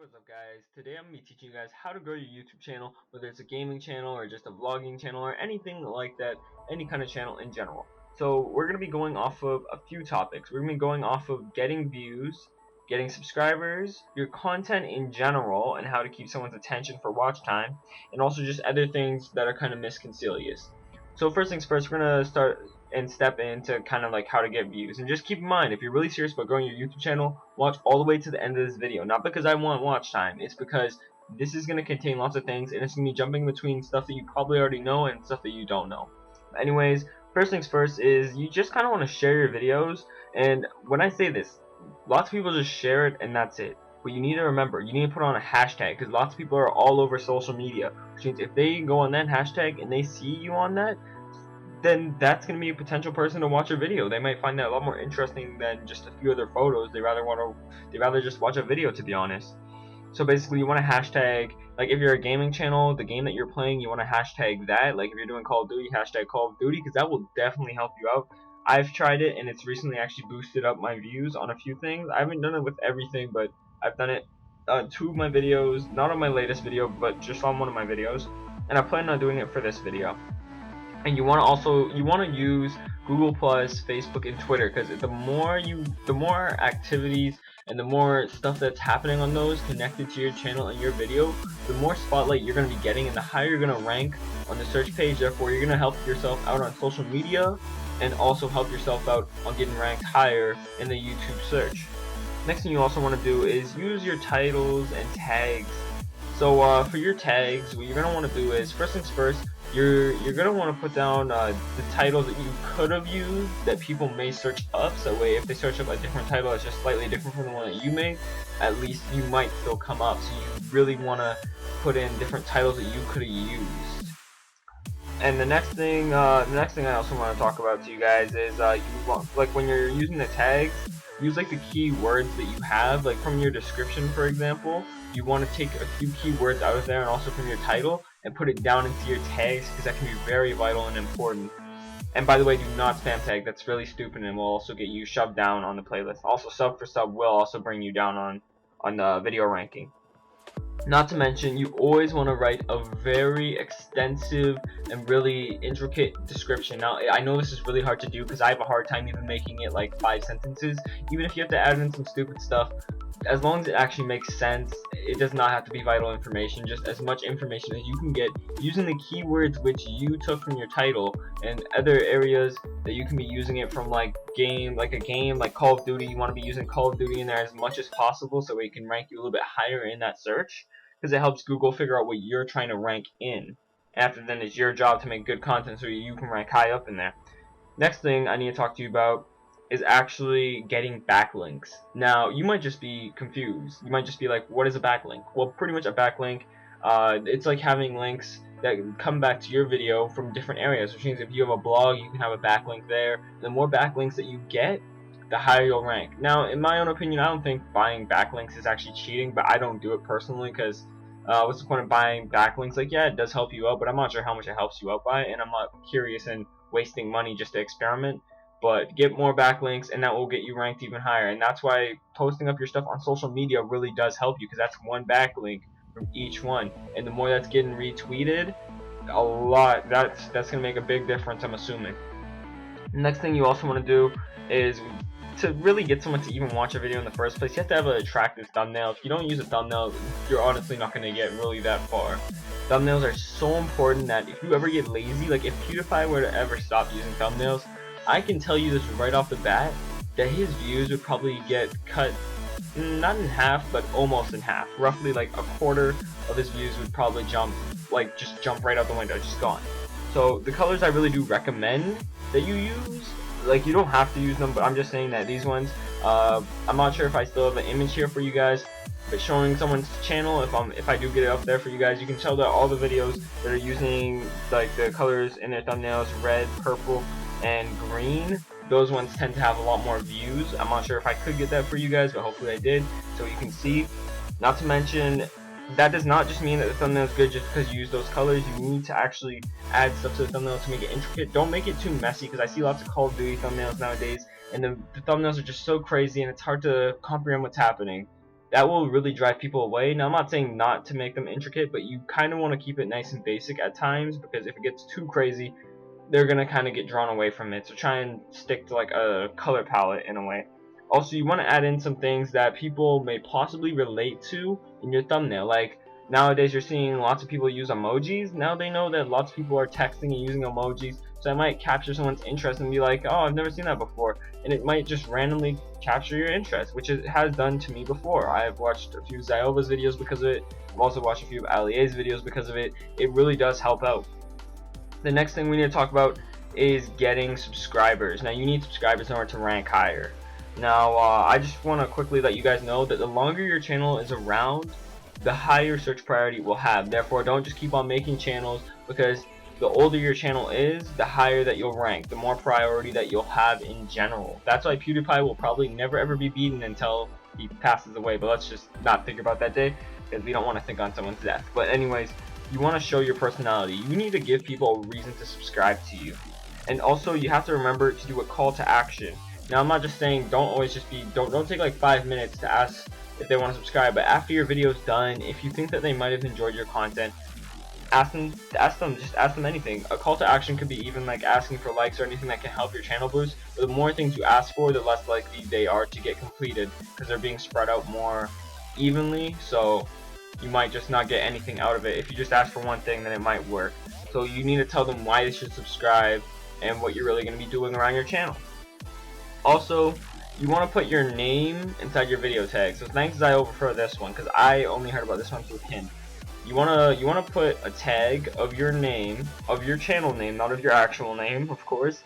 What is up, guys? Today I'm going to be teaching you guys how to grow your YouTube channel, whether it's a gaming channel or just a vlogging channel or anything like that, any kind of channel in general. So we're going to be going off of a few topics. We're going to be going off of getting views, getting subscribers, your content in general, and how to keep someone's attention for watch time, and also just other things that are kind of misconcealious. So first things first, we're going to start and step into kind of like how to get views. And just keep in mind, if you're really serious about growing your YouTube channel, watch all the way to the end of this video. Not because I want watch time, it's because this is going to contain lots of things, and it's going to be jumping between stuff that you probably already know and stuff that you don't know. Anyways, first things first is you just kind of want to share your videos. And when I say this, lots of people just share it and that's it. But you need to remember, you need to put on a hashtag, because lots of people are all over social media, which means if they go on that hashtag and they see you on that, then that's going to be a potential person to watch a video. They might find that a lot more interesting than just a few other photos. They rather just watch a video, to be honest. So basically, you want to hashtag, like if you're a gaming channel, the game that you're playing, you want to hashtag that. Like if you're doing Call of Duty, hashtag Call of Duty, because that will definitely help you out. I've tried it, and it's recently actually boosted up my views on a few things. I haven't done it with everything, but I've done it on 2 of my videos, not on my latest video, but just on one of my videos, and I plan on doing it for this video. And you want to use Google Plus, Facebook, and Twitter, because the more activities and the more stuff that's happening on those connected to your channel and your video, the more spotlight you're going to be getting, and the higher you're going to rank on the search page. Therefore, you're going to help yourself out on social media, and also help yourself out on getting ranked higher in the YouTube search. Next thing you also want to do is use your titles and tags. So for your tags, what you're going to want to do is, first things first, you're going to want to put down the titles that you could have used that people may search up, so that way if they search up a different title that's just slightly different from the one that you made, at least you might still come up. So you really want to put in different titles that you could have used. And the next thing I also want to talk about to you guys is like when you're using the tags, use like the keywords that you have, like from your description, for example. You want to take a few keywords out of there, and also from your title, and put it down into your tags, because that can be very vital and important. And by the way, do not spam tag. That's really stupid and will also get you shoved down on the playlist. Also, sub for sub will also bring you down on the video ranking. Not to mention, you always want to write a very extensive and really intricate description. Now, I know this is really hard to do because I have a hard time even making it like 5 sentences. Even if you have to add in some stupid stuff, as long as it actually makes sense, it does not have to be vital information. Just as much information as you can get using the keywords which you took from your title, and other areas that you can be using it from, like a game like Call of Duty. You want to be using Call of Duty in there as much as possible, so it can rank you a little bit higher in that search, because it helps Google figure out what you're trying to rank in. After then, it's your job to make good content so you can rank high up in there. Next thing I need to talk to you about is actually getting backlinks. Now, you might just be confused. You might just be like, what is a backlink? Well, pretty much a backlink, it's like having links that come back to your video from different areas, which means if you have a blog, you can have a backlink there. The more backlinks that you get, the higher you'll rank. Now, in my own opinion, I don't think buying backlinks is actually cheating, but I don't do it personally, because what's the point of buying backlinks? Like, yeah, it does help you out, but I'm not sure how much it helps you out by, and I'm not curious in wasting money just to experiment. But get more backlinks, and that will get you ranked even higher. And that's why posting up your stuff on social media really does help you, because that's one backlink from each one, and the more that's getting retweeted, a lot, that's gonna make a big difference, I'm assuming. The next thing you also want to do is, to really get someone to even watch a video in the first place, you have to have an attractive thumbnail. If you don't use a thumbnail, you're honestly not going to get really that far. Thumbnails are so important that if you ever get lazy, like if PewDiePie were to ever stop using thumbnails, I can tell you this right off the bat, that his views would probably get cut, not in half, but almost in half. Roughly like a quarter of his views would probably just jump right out the window, just gone. So the colors I really do recommend that you use, like you don't have to use them, but I'm just saying that these ones, I'm not sure if I still have an image here for you guys, but showing someone's channel, if I do get it up there for you guys, you can tell that all the videos that are using like the colors in their thumbnails, red, purple, and green, those ones tend to have a lot more views. I'm not sure if I could get that for you guys, but hopefully I did, so you can see. Not to mention, that does not just mean that the thumbnail is good just because you use those colors. You need to actually add stuff to the thumbnail to make it intricate. Don't make it too messy, because I see lots of Call of Duty thumbnails nowadays, and the thumbnails are just so crazy, and it's hard to comprehend what's happening. that will really drive people away. Now I'm not saying not to make them intricate, but you kind of want to keep it nice and basic at times, because if it gets too crazy, they're gonna kind of get drawn away from it. So try and stick to like a color palette in a way. Also, you want to add in some things that people may possibly relate to in your thumbnail. Like nowadays you're seeing lots of people use emojis. Now they know that lots of people are texting and using emojis, so it might capture someone's interest and be like, oh, I've never seen that before, and it might just randomly capture your interest, which it has done to me before. I've watched a few Ziova's videos because of it. I've also watched a few of Alie's videos because of it. It really does help out. The next thing we need to talk about is getting subscribers. Now you need subscribers in order to rank higher. Now I just want to quickly let you guys know that the longer your channel is around, the higher search priority it will have. Therefore, don't just keep on making channels, because the older your channel is, the higher that you'll rank, the more priority that you'll have in general. That's why PewDiePie will probably never ever be beaten until he passes away, but let's just not think about that day, because we don't want to think on someone's death. But anyways, you want to show your personality. You need to give people a reason to subscribe to you. And also, you have to remember to do a call to action. Now, I'm not just saying don't always just be, don't take like 5 minutes to ask if they want to subscribe, but after your video's done, if you think that they might have enjoyed your content, ask them anything. A call to action could be even like asking for likes or anything that can help your channel boost. But the more things you ask for, the less likely they are to get completed, because they're being spread out more evenly, so you might just not get anything out of it. If you just ask for one thing, then it might work. So you need to tell them why they should subscribe and what you're really going to be doing around your channel. Also, you want to put your name inside your video tag. So thanks Ziova for this one, because I only heard about this one through him. You wanna put a tag of your name, of your channel name, not of your actual name, of course,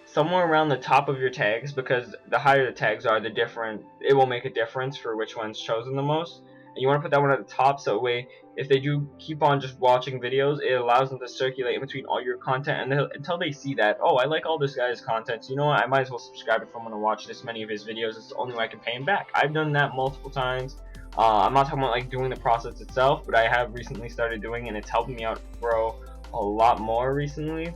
somewhere around the top of your tags, because the higher the tags are, the different it will make a difference for which one's chosen the most. And you want to put that one at the top, so that way if they do keep on just watching videos, it allows them to circulate in between all your content, and until they see that, oh, I like all this guy's content, so you know what, I might as well subscribe if I'm going to watch this many of his videos. It's the only way I can pay him back. I've done that multiple times. I'm not talking about like doing the process itself, but I have recently started doing it, and it's helping me out grow a lot more recently.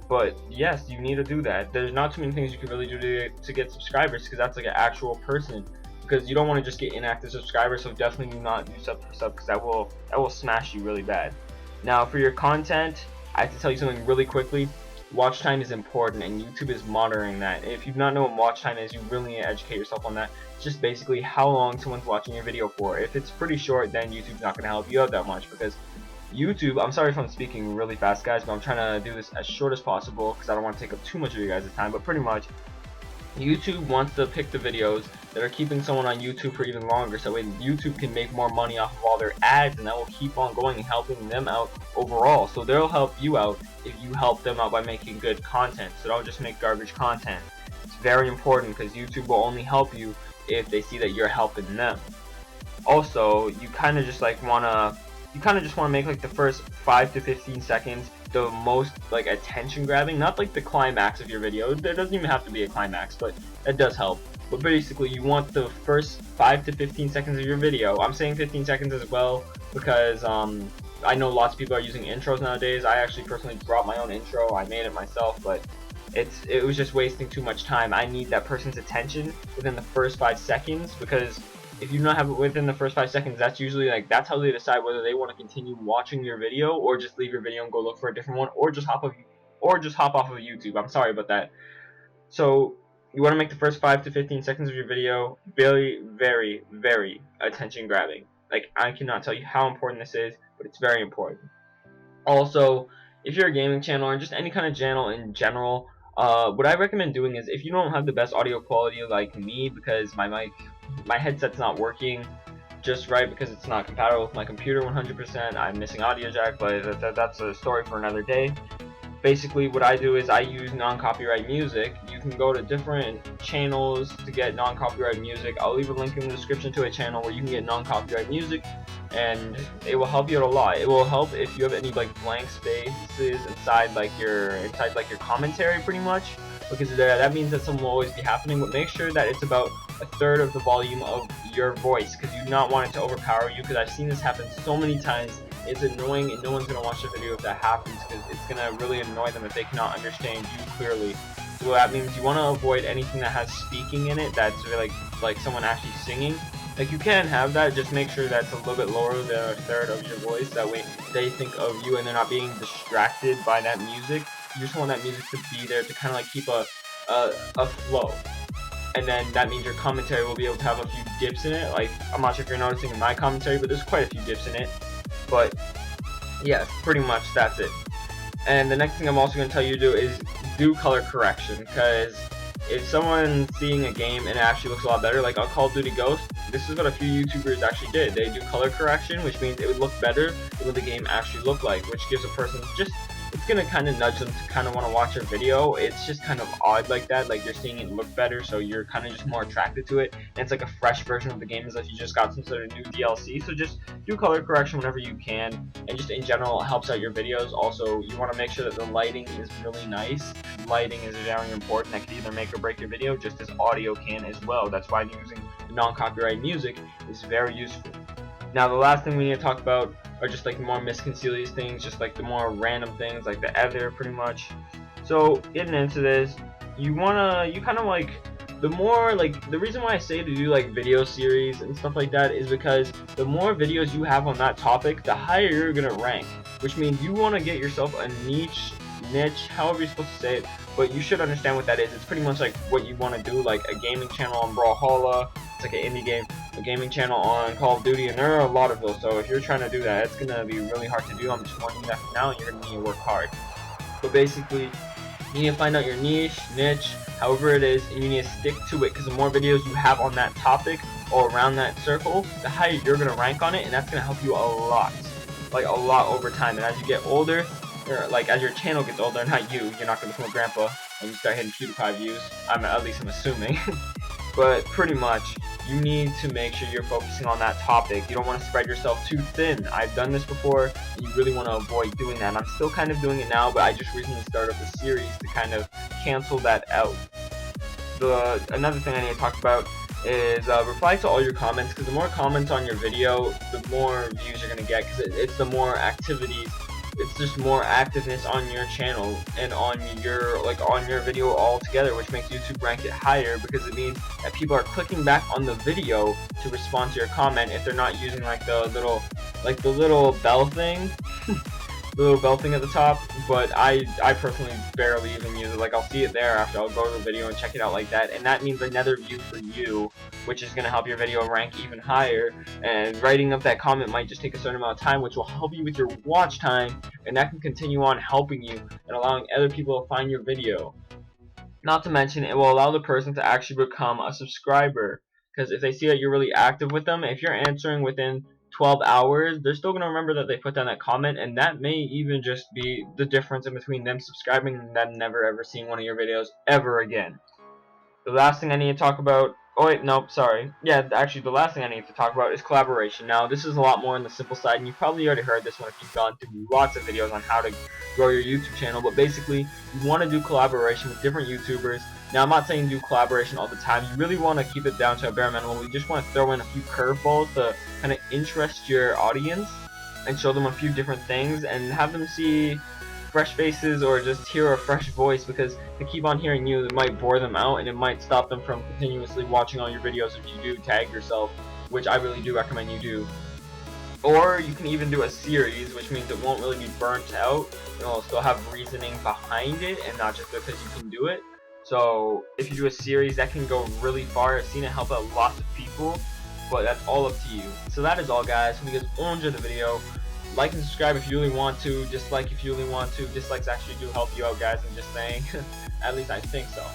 But yes, you need to do that. There's not too many things you can really do to get subscribers, because that's like an actual person. Because you don't want to just get inactive subscribers, so definitely do not do sub for sub, because that will smash you really bad. Now for your content, I have to tell you something really quickly. Watch time is important, and YouTube is monitoring that. If you do not know what watch time is, you really need to educate yourself on that. It's just basically how long someone's watching your video for. If it's pretty short, then YouTube's not going to help you out that much, because YouTube, I'm sorry if I'm speaking really fast, guys, but I'm trying to do this as short as possible because I don't want to take up too much of you guys' time. But pretty much, YouTube wants to pick the videos that are keeping someone on YouTube for even longer, so YouTube can make more money off of all their ads, and that will keep on going and helping them out overall. So they'll help you out if you help them out by making good content. So don't just make garbage content. It's very important, because YouTube will only help you if they see that you're helping them. Also, you kind of just want to make like the first 5 to 15 seconds the most like attention grabbing, not like the climax of your video. There doesn't even have to be a climax, but that does help. But basically, you want the first 5 to 15 seconds of your video. I'm saying 15 seconds as well because I know lots of people are using intros nowadays. I actually personally brought my own intro. I made it myself, but it was just wasting too much time. I need that person's attention within the first 5 seconds, because if you do not have it within the first 5 seconds, that's usually that's how they decide whether they want to continue watching your video or just leave your video and go look for a different one, or just hop off of YouTube. I'm sorry about that. So you want to make the first 5 to 15 seconds of your video very, very, very attention grabbing. Like, I cannot tell you how important this is, but it's very important. Also, if you're a gaming channel or just any kind of channel in general, what I recommend doing is, if you don't have the best audio quality like me, because my headset's not working just right because it's not compatible with my computer 100%, I'm missing audio jack, but that's a story for another day. Basically, what I do is I use non-copyright music. You can go to different channels to get non-copyright music. I'll leave a link in the description to a channel where you can get non-copyright music, and it will help you out a lot. It will help if you have any like blank spaces inside your commentary, pretty much, because that means that something will always be happening. But make sure that it's about 1/3 of the volume of your voice, because you do not want it to overpower you, because I've seen this happen so many times. It's annoying, and no one's going to watch the video if that happens, because it's going to really annoy them if they cannot understand you clearly. So that means you want to avoid anything that has speaking in it, that's really like someone actually singing. Like, you can have that, just make sure that's a little bit lower than a third of your voice. That way they think of you and they're not being distracted by that music. You just want that music to be there to kind of like keep a flow. And then that means your commentary will be able to have a few dips in it. Like, I'm not sure if you're noticing in my commentary, but there's quite a few dips in it. But yes, pretty much that's it. And the next thing I'm also going to tell you to do is do color correction, because if someone's seeing a game and it actually looks a lot better, like on Call of Duty Ghost, this is what a few YouTubers actually did. They do color correction, which means it would look better than what the game actually looked like, which gives a person just, it's going to kind of nudge them to kind of want to watch your video. It's just kind of odd like that, like you're seeing it look better, so you're kind of just more attracted to it, and it's like a fresh version of the game as if you just got some sort of new DLC. So just do color correction whenever you can, and just in general it helps out your videos. Also, you want to make sure that the lighting is really nice. Lighting is very important. That can either make or break your video, just as audio can as well. That's why using non-copyright music is very useful. Now, the last thing we need to talk about are just like the more misconcealed things, just like the more random things, like the ether, pretty much. So, getting into this, you kind of like, the more, like, the reason why I say to do like video series and stuff like that is because the more videos you have on that topic, the higher you're gonna rank, which means you want to get yourself a niche, however you're supposed to say it, but you should understand what that is. It's pretty much like what you want to do, like a gaming channel on Brawlhalla, it's like an indie game, a gaming channel on Call of Duty, and there are a lot of those. So if you're trying to do that, it's gonna be really hard to do. I'm just warning you that for now, and you're gonna need to work hard. But basically, you need to find out your niche, however it is, and you need to stick to it, because the more videos you have on that topic or around that circle, the higher you're gonna rank on it, and that's gonna help you a lot, like a lot over time. And as you get older, or like as your channel gets older, not you, you're not gonna become a grandpa when you start hitting PewDiePie views. At least I'm assuming. But pretty much, you need to make sure you're focusing on that topic. You don't want to spread yourself too thin. I've done this before, and you really want to avoid doing that. And I'm still kind of doing it now, but I just recently started up a series to kind of cancel that out. Another thing I need to talk about is reply to all your comments, because the more comments on your video, the more views you're going to get, because it's the more activities. It's just more activeness on your channel and on your video altogether, which makes YouTube rank it higher, because it means that people are clicking back on the video to respond to your comment if they're not using like the little bell thing. The little bell thing at the top. But I personally barely even use it. Like, I'll see it there after I'll go to the video and check it out like that, and that means another view for you, which is going to help your video rank even higher. And writing up that comment might just take a certain amount of time, which will help you with your watch time, and that can continue on helping you and allowing other people to find your video. Not to mention, it will allow the person to actually become a subscriber, because if they see that you're really active with them, if you're answering within 12 hours, they're still going to remember that they put down that comment, and that may even just be the difference in between them subscribing and them never ever seeing one of your videos ever again. The last thing I need to talk about, oh wait, nope, sorry. Yeah, actually the last thing I need to talk about is collaboration. Now, this is a lot more on the simple side, and you've probably already heard this one if you've gone through lots of videos on how to grow your YouTube channel, but basically, you want to do collaboration with different YouTubers. Now, I'm not saying do collaboration all the time. You really want to keep it down to a bare minimum. You just want to throw in a few curveballs to kind of interest your audience and show them a few different things and have them see fresh faces or just hear a fresh voice, because to keep on hearing you, it might bore them out and it might stop them from continuously watching all your videos if you do tag yourself, which I really do recommend you do. Or you can even do a series, which means it won't really be burnt out, and it'll still have reasoning behind it and not just because you can do it. So if you do a series, that can go really far. I've seen it help out lots of people, but that's all up to you. So that is all, guys. Hope you guys all enjoyed the video. Like and subscribe if you really want to. Dislike if you really want to. Dislikes actually do help you out, guys. I'm just saying. At least I think so.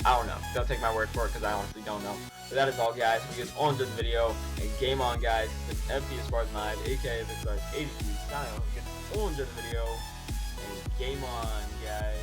I don't know. Don't take my word for it, because I honestly don't know. But that is all, guys. Hope you guys all enjoyed the video. And game on, guys. It's FP Spartan Live, aka Big Stars 83 style. Hope you guys all enjoyed the video. And game on, guys.